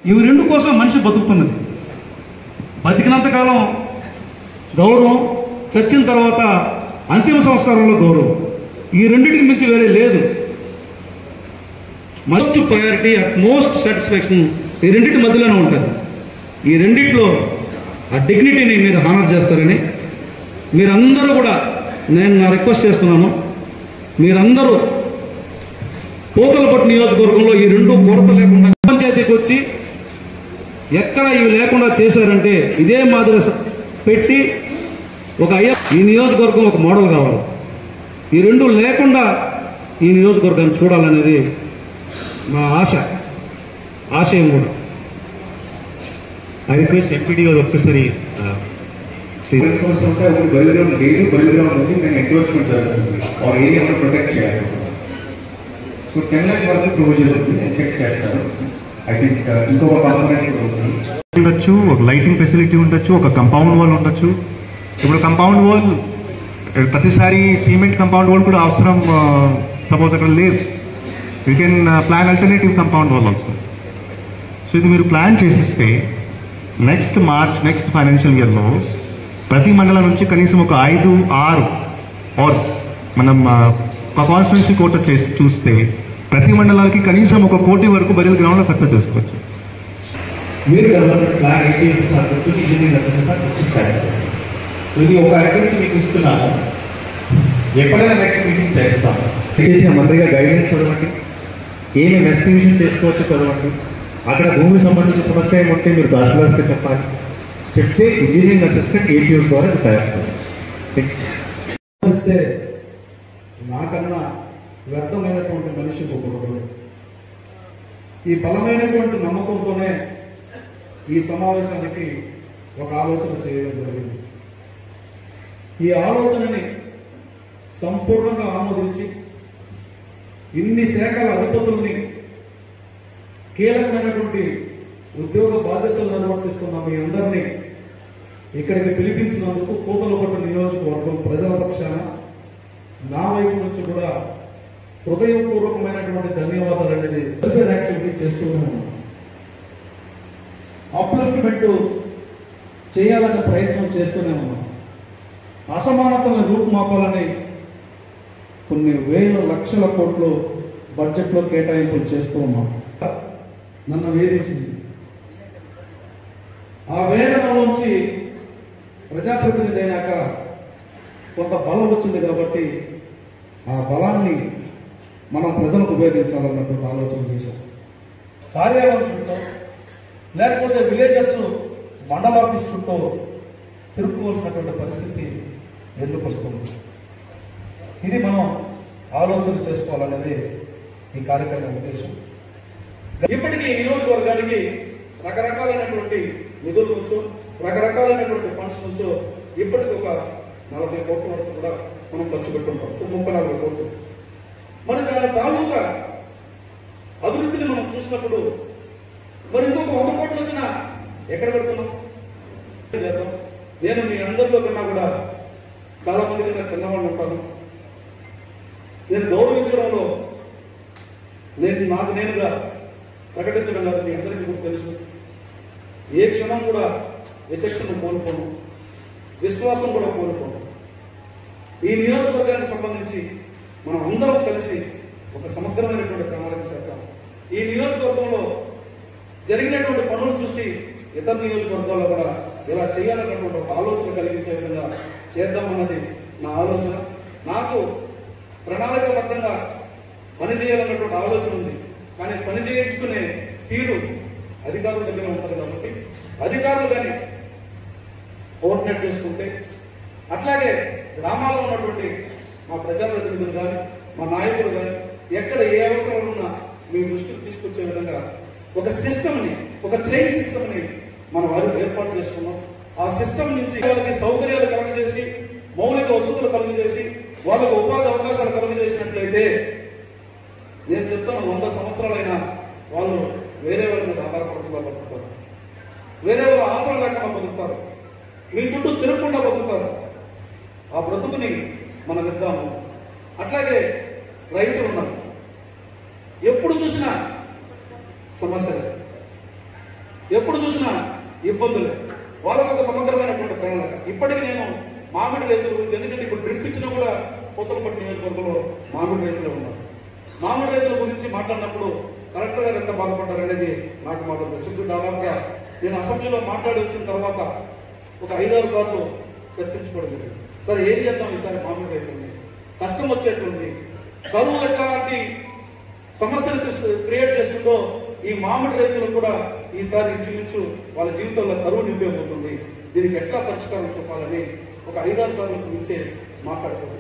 ఇవి రెండు కోసం మనిషి బతుకుతున్నది. బతికినంతకాలం గౌరవం, చచ్చిన తర్వాత అంతిమ సంస్కారంలో గౌరవం. ఈ రెండింటికి మించి వేరే లేదు. Most priority, at most satisfaction ఈ రెండింటి మధ్యలోనే ఉంటుంది. ఈ రెండిట్లో ఆ డిగ్నిటీని మీరు హానర్ చేస్తారని మీరందరూ కూడా నేను నా రిక్వెస్ట్ చేస్తున్నాను. మీరందరూ పూతలపట్టు నియోజకవర్గంలో ఈ రెండు కొరత లేకుండా పంచాయతీకి వచ్చి ఎక్కడ ఇవి లేకుండా చేశారంటే ఇదే మాదిరి పెట్టి ఒక ఈ నియోజకవర్గం ఒక మోడల్ కావాలి. ఈ రెండు లేకుండా ఈ నియోజకవర్గాన్ని చూడాలనేది మా ఆశయం కూడా. I request MPD or officer or area protect చేయాలి. సో 10 lakh వరకు ప్రొవిజన్ చెక్ చేస్తారు. ఐ థింక్ ఇంకొక కాంపోనెంట్ ఉండొచ్చు, ఒక లైటింగ్ ఫెసిలిటీ ఉండొచ్చు, ఒక కంపౌండ్ వాల్ ఉండొచ్చు. ఇప్పుడు కంపౌండ్ వాల్ ప్రతిసారి సిమెంట్ కంపౌండ్ వాల్ కూడా అవసరం. సపోజ్ అక్కడ లేదు, you can plan alternative compound wall also. So ఇది మీరు ప్లాన్ చేసిస్తే నెక్స్ట్ ఫైనాన్షియల్ ఇయర్లో ప్రతి మండలం నుంచి కనీసం ఒక 5-6 ఆర్ మనం ఒక కాన్స్టిట్యున్సీ కోట చేసి చూస్తే ప్రతి మండలానికి కనీసం 1 కోటి వరకు బరిల్ గ్రౌండ్లో ఖర్చు చేసుకోవచ్చు. మీరు ప్లాన్ ఇది ఒక యాక్టివిటీ మీకు ఇస్తున్నాను. ఎప్పుడైనా నెక్స్ట్ మీటింగ్ చేస్తాను. చేసిన మంత్రిగా గైడెన్స్ చదవండి, ఏమేమి ఎస్టిమేషన్ చేసుకోవచ్చు చదవండి. అక్కడ భూమికి సంబంధించిన సమస్య ఏమంటే మీరు తహసీల్దార్స్కి చెప్పాలి. చెప్తే ఇంజనీరింగ్ అసిస్టెంట్ ఏపీఎస్ ద్వారా తయారు చేస్తే నాకన్నా వ్యర్థమైనటువంటి మనిషి ఒకరు. ఈ బలమైనటువంటి నమ్మకంతోనే ఈ సమావేశానికి ఒక ఆలోచన చేయడం జరిగింది. ఈ ఆలోచనని సంపూర్ణంగా ఆమోదించి ఇన్ని శాఖల అధిపతుల్ని కీలకమైనటువంటి ఉద్యోగ బాధ్యతలు నిర్వర్తిస్తున్న మీ అందరినీ ఇక్కడికి పిలిపించినందుకు పూతలపట్టు నియోజకవర్గం ప్రజల పక్షాన నా వైపు నుంచి కూడా హృదయపూర్వకమైనటువంటి ధన్యవాదాలు అనేది వెల్ఫేర్ యాక్టివిటీ చేస్తూనే ఉన్నాం. అప్లిఫ్ట్మెంట్ చేయాలనే ప్రయత్నం చేస్తూనే ఉన్నాం. అసమానతలను రూపుమాపాలని కొన్ని వేల లక్షల కోట్లు బడ్జెట్లో కేటాయింపులు చేస్తూ ఉన్నాం. నన్ను వేధించింది. ఆ వేదనలోంచి ప్రజాప్రతినిధి అయినాక కొంత బలం వచ్చింది కాబట్టి ఆ బలాన్ని మనం ప్రజలకు ఉపయోగించాలన్నటువంటి ఆలోచన చేశాం. కార్యాలయం చుట్టూ లేకపోతే విలేజెస్ మండల ఆఫీస్ చుట్టూ తిరుక్కోవాల్సినటువంటి పరిస్థితి ఎందుకు వస్తుంది? ఇది మనం ఆలోచన చేసుకోవాలనేది ఈ కార్యక్రమం ఉద్దేశం. ఇప్పటికీ ఈ నియోజకవర్గానికి రకరకాలైనటువంటి నిధుల నుంచో రకరకాలైనటువంటి ఫండ్స్ నుంచో ఇప్పటికి ఒక 40 కోట్ల వరకు కూడా మనం ఖర్చు పెట్టుకుంటాం. 34 కోట్లు. మరి దాని తాలూకా అభివృద్ధిని మనం చూసినప్పుడు మరి ఇంకొక 100 కోట్లు వచ్చినా ఎక్కడ పెడుతున్నాం? చేద్దాం. నేను మీ అందరిలో కన్నా కూడా చాలా మంది కన్నా చిన్నవాళ్ళు ఉంటాను. నేను గౌరవించడంలో నాకు నేనుగా ప్రకటించడం కాదు, మీ అందరికీ కూడా తెలుసు. ఏ క్షణం కూడా విచక్షణ కోల్పోను, విశ్వాసం కూడా కోల్పోను. ఈ నియోజకవర్గానికి సంబంధించి మనం అందరం కలిసి ఒక సమగ్రమైనటువంటి ప్రణాళిక చేద్దాం. ఈ నియోజకవర్గంలో జరిగినటువంటి పనులు చూసి ఇతర నియోజకవర్గాల్లో కూడా ఇలా చేయాలన్నటువంటి ఒక ఆలోచన కలిగించే విధంగా చేద్దామన్నది నా ఆలోచన. నాకు ప్రణాళికబద్ధంగా పనిచేయాలన్నటువంటి ఆలోచన ఉంది. కానీ పని చేయించుకునే తీరు అధికారుల దగ్గర ఉంటుంది కాబట్టి అధికారులు కానీ కోఆర్డినేట్ చేసుకుంటే, అట్లాగే గ్రామాల్లో ఉన్నటువంటి మా ప్రజాప్రతినిధులు కానీ మా నాయకులు కానీ ఎక్కడ ఏ అవసరాలు ఉన్నా మీ దృష్టికి తీసుకొచ్చే విధంగా ఒక సిస్టమ్ని, ఒక చైన్ సిస్టమ్ని మన వారు ఏర్పాటు చేసుకున్నాం. ఆ సిస్టమ్ నుంచి వాళ్ళకి సౌకర్యాలు కలుగజేసి, మౌలిక వసతులు కలుగజేసి, వాళ్ళకు ఉపాధి అవకాశాలు కలుగజేసినట్లయితే నేను చెప్తాను, 100 సంవత్సరాలైనా వాళ్ళు వేరే వాళ్ళ మీద ఆధారపడకుండా బతుకుతారు, వేరే వాళ్ళ ఆసరా లేకుండా బతుకుతారు, మీ చుట్టూ తిరగకుండా బతుకుతారు. ఆ బ్రతుకుని మనం ఇద్దాము. అట్లాగే రైతులు ఉన్నారు, ఎప్పుడు చూసినా సమస్యలు. ఎప్పుడు చూసినా ఇబ్బందులే. వాళ్ళకు ఒక సమగ్రమైనటువంటి ప్రణాళిక. ఇప్పటికీ నేను మామిడి రైతుల గురించి, ఎందుకంటే ఇప్పుడు డ్రిప్ ఇచ్చినా కూడా పోతలపట్టు నియోజకవర్గంలో మామిడి రైతులు ఉన్నారు. మామిడి రైతుల గురించి మాట్లాడినప్పుడు కలెక్టర్ గారు ఎంత బాధపడ్డారనేది నాకు మాత్రం తెలుసు. దాదాపుగా నేను అసెంబ్లీలో మాట్లాడి వచ్చిన తర్వాత ఒక 5-6 సార్లు చర్చించుకోవడం జరిగింది. సరే ఏం చేద్దాం ఈసారి మామిడి రైతుల్ని, కష్టం వచ్చేటువంటి కరువు ఎట్లాంటి సమస్యలు క్రియేట్ చేస్తుందో ఈ మామిడి రైతులు కూడా ఈసారి ఇంచుమించు వాళ్ళ జీవితంలో కరువు నింపేపోతుంది. దీనికి ఎట్లా పరిష్కారం చెప్పాలని ఒక 5-6 సార్లు గురించే మాట్లాడుకోవాలి.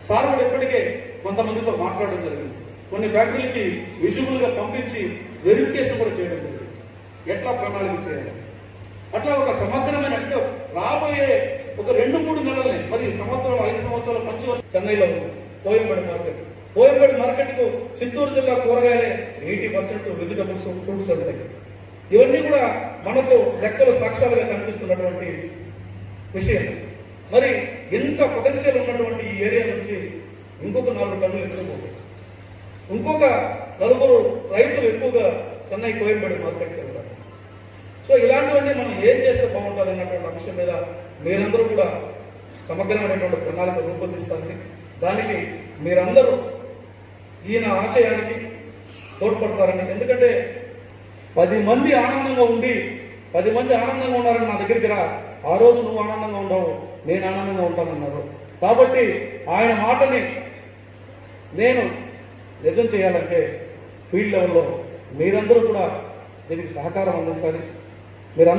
సార్ కూడా ఇప్పటికే కొంతమందితో మాట్లాడడం జరిగింది. కొన్ని ఫ్యాక్టరీలకి విజువల్ గా పంపించి వెరిఫికేషన్ కూడా చేయడం జరిగింది. ఎట్లా ప్రణాళిక చేయాలి, అట్లా ఒక సమగ్రమైన, అంటే రాబోయే ఒక 2-3 నెలలనే, మరి 5 సంవత్సరాల మంచి చెన్నైలో కోయంబేడు మార్కెట్, కోయంబేడు మార్కెట్ కు చిత్తూరు జిల్లా కూరగాయలే 80% వెజిటబుల్స్, ఫ్రూట్స్ ఉంటాయి. ఇవన్నీ కూడా మనకు లెక్కలు సాక్ష్యాలుగా కనిపిస్తున్నటువంటి విషయం. మరి ఎంత పొటెన్షియల్ ఉన్నటువంటి ఈ ఏరియా నుంచి ఇంకొక 4 టన్నులు ఎక్కువ, ఇంకొక 4 రైతులు ఎక్కువగా చెన్నై కోయంబేడు మార్కెట్కి వెళ్తారు. సో ఇలాంటివన్నీ మనం ఏం చేస్తే బాగుంటుంది అన్నటువంటి అంశం మీద మీరందరూ కూడా సమగ్రమైనటువంటి ప్రణాళిక రూపొందిస్తారని, దానికి మీరందరూ ఈయన ఆశయానికి తోడ్పడతారని. ఎందుకంటే 10 మంది ఆనందంగా ఉండి 10 మంది ఆనందంగా ఉన్నారని నా దగ్గరికి రా, ఆ రోజు నువ్వు ఆనందంగా ఉండవు, నేను ఆనందంగా ఉంటానన్నారు. కాబట్టి ఆయన మాటని నేను నిజం చేయాలంటే ఫీల్డ్ లెవెల్లో మీరందరూ కూడా దీనికి సహకారం అందించాలి. మీరు